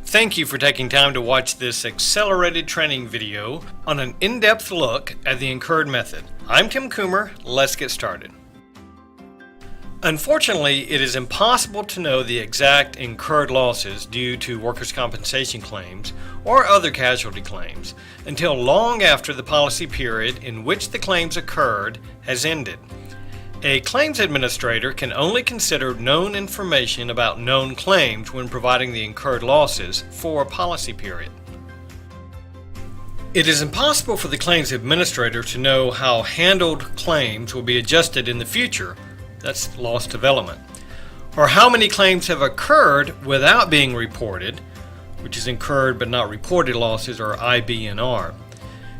Thank you for taking time to watch this accelerated training video on an in-depth look at the Incurred method. I'm Tim Coomer. Let's get started. Unfortunately, it is impossible to know the exact incurred losses due to workers' compensation claims or other casualty claims until long after the policy period in which the claims occurred has ended. A claims administrator can only consider known information about known claims when providing the incurred losses for a policy period. It is impossible for the claims administrator to know how handled claims will be adjusted in the future. That's loss development. Or how many claims have occurred without being reported, which is incurred but not reported losses, or IBNR.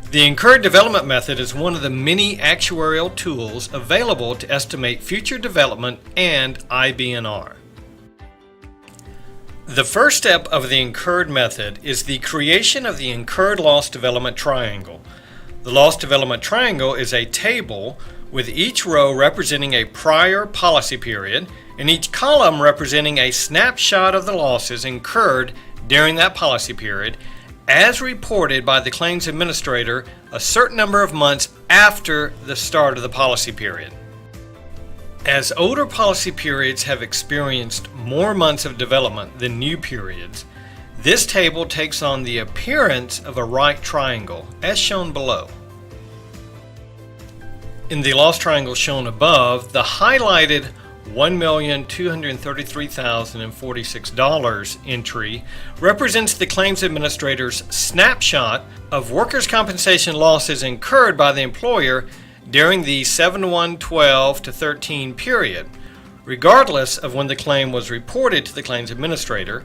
The Incurred development method is one of the many actuarial tools available to estimate future development and IBNR. The first step of the Incurred method is the creation of the Incurred Loss Development Triangle. The Loss Development Triangle is a table with each row representing a prior policy period and each column representing a snapshot of the losses incurred during that policy period as reported by the claims administrator a certain number of months after the start of the policy period. As older policy periods have experienced more months of development than new periods, this table takes on the appearance of a right triangle, as shown below. In the loss triangle shown above, the highlighted $1,233,046 entry represents the claims administrator's snapshot of workers' compensation losses incurred by the employer during the 7/1/12 to 13 period, regardless of when the claim was reported to the claims administrator,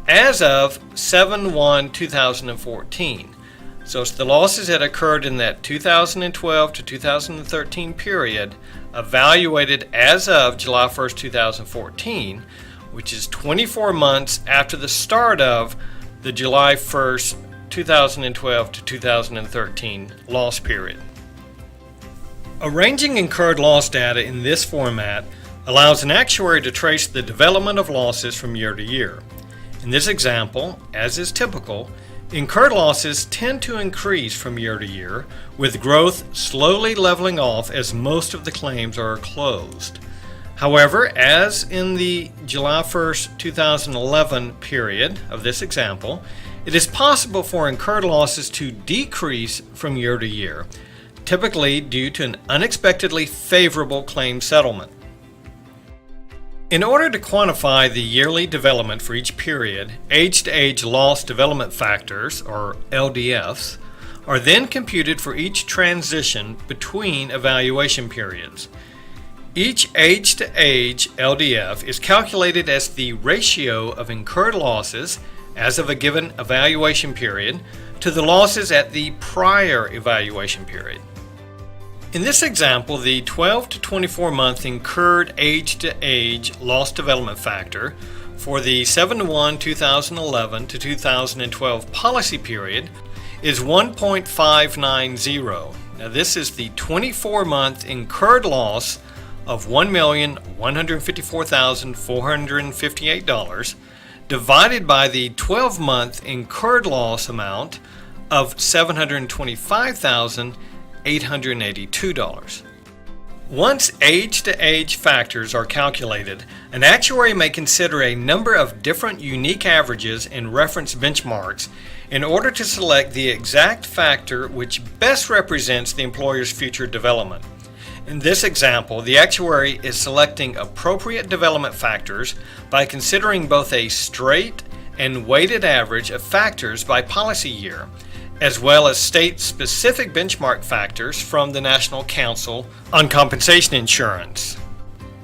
as of 7/1/2014. So it's the losses that occurred in that 2012 to 2013 period evaluated as of July 1st, 2014, which is 24 months after the start of the July 1st, 2012 to 2013 loss period. Arranging incurred loss data in this format allows an actuary to trace the development of losses from year to year. In this example, as is typical, incurred losses tend to increase from year to year, with growth slowly leveling off as most of the claims are closed. However, as in the July 1st, 2011 period of this example, it is possible for incurred losses to decrease from year to year, typically due to an unexpectedly favorable claim settlement. In order to quantify the yearly development for each period, age-to-age loss development factors, or LDFs, are then computed for each transition between evaluation periods. Each age-to-age LDF is calculated as the ratio of incurred losses as of a given evaluation period to the losses at the prior evaluation period. In this example, the 12 to 24 month incurred age-to-age loss development factor for the 7/1/2011 to 2012 policy period is 1.590. Now this is the 24-month incurred loss of $1,154,458 divided by the 12-month incurred loss amount of $725,882. Once age-to-age factors are calculated, an actuary may consider a number of different unique averages and reference benchmarks in order to select the exact factor which best represents the employer's future development. In this example, the actuary is selecting appropriate development factors by considering both a straight and weighted average of factors by policy year, as well as state-specific benchmark factors from the National Council on Compensation Insurance.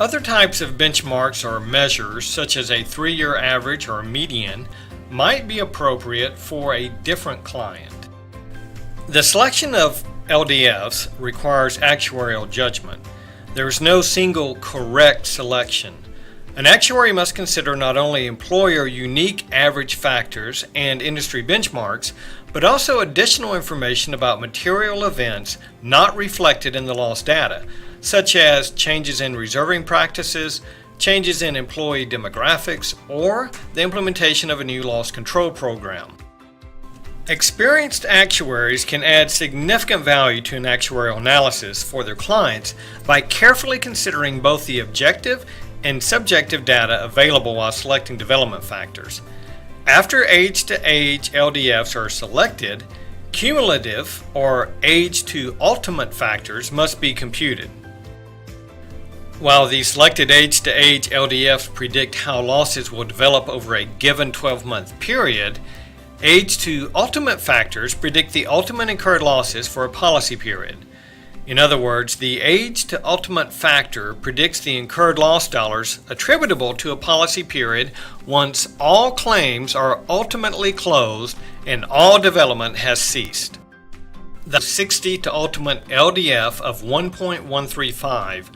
Other types of benchmarks or measures, such as a 3-year average or median, might be appropriate for a different client. The selection of LDFs requires actuarial judgment. There is no single correct selection. An actuary must consider not only employer unique average factors and industry benchmarks, but also additional information about material events not reflected in the loss data, such as changes in reserving practices, changes in employee demographics, or the implementation of a new loss control program. Experienced actuaries can add significant value to an actuarial analysis for their clients by carefully considering both the objective and subjective data available while selecting development factors. After age-to-age LDFs are selected, cumulative or age-to-ultimate factors must be computed. While the selected age-to-age LDFs predict how losses will develop over a given 12-month period, age-to-ultimate factors predict the ultimate incurred losses for a policy period. In other words, the age-to-ultimate factor predicts the incurred loss dollars attributable to a policy period once all claims are ultimately closed and all development has ceased. The 60-to-ultimate LDF of 1.135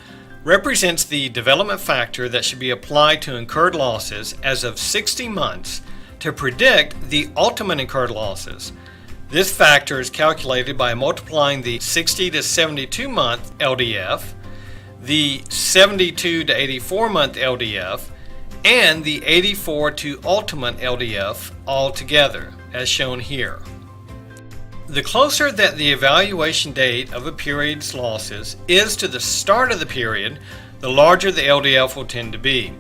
represents the development factor that should be applied to incurred losses as of 60 months to predict the ultimate incurred losses. This factor is calculated by multiplying the 60 to 72 month LDF, the 72 to 84 month LDF, and the 84 to ultimate LDF all together, as shown here. The closer that the evaluation date of a period's losses is to the start of the period, the larger the LDF will tend to be.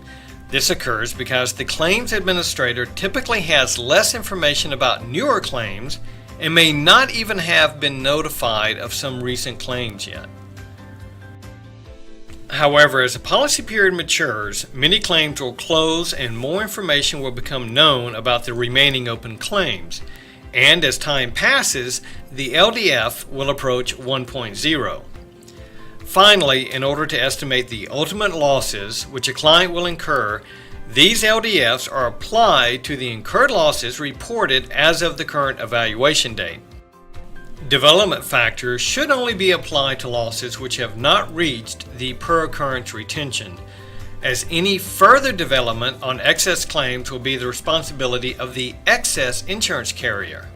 This occurs because the claims administrator typically has less information about newer claims and may not even have been notified of some recent claims yet. However, as a policy period matures, many claims will close and more information will become known about the remaining open claims. And as time passes, the LDF will approach 1.0. Finally, in order to estimate the ultimate losses which a client will incur, these LDFs are applied to the incurred losses reported as of the current evaluation date. Development factors should only be applied to losses which have not reached the per occurrence retention, as any further development on excess claims will be the responsibility of the excess insurance carrier.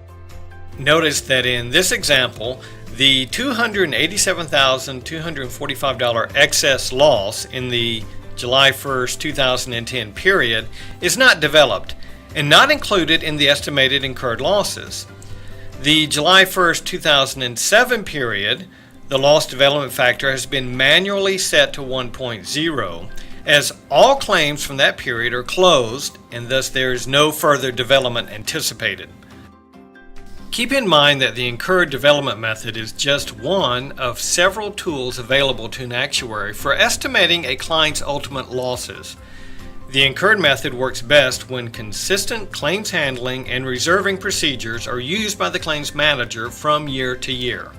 Notice that in this example, the $287,245 excess loss in the July 1st, 2010 period is not developed and not included in the estimated incurred losses. The July 1st, 2007 period, the loss development factor has been manually set to 1.0, as all claims from that period are closed and thus there is no further development anticipated. Keep in mind that the incurred development method is just one of several tools available to an actuary for estimating a client's ultimate losses. The incurred method works best when consistent claims handling and reserving procedures are used by the claims manager from year to year.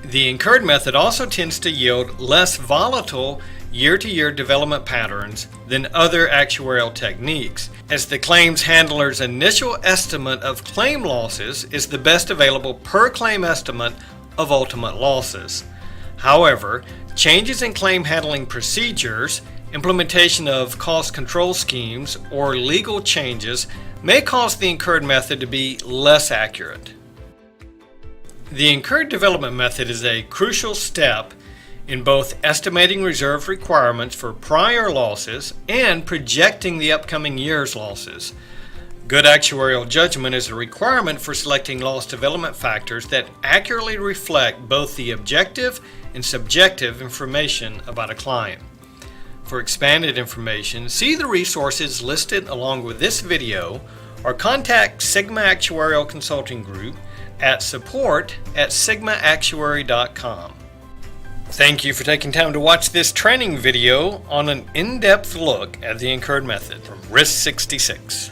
The incurred method also tends to yield less volatile year-to-year development patterns than other actuarial techniques, as the claims handler's initial estimate of claim losses is the best available per claim estimate of ultimate losses. However, changes in claim handling procedures, implementation of cost control schemes, or legal changes may cause the incurred method to be less accurate. The incurred development method is a crucial step in both estimating reserve requirements for prior losses and projecting the upcoming year's losses. Good actuarial judgment is a requirement for selecting loss development factors that accurately reflect both the objective and subjective information about a client. For expanded information, see the resources listed along with this video or contact Sigma Actuarial Consulting Group at support@sigmaactuary.com. Thank you for taking time to watch this training video on an in-depth look at the incurred method from Risk 66.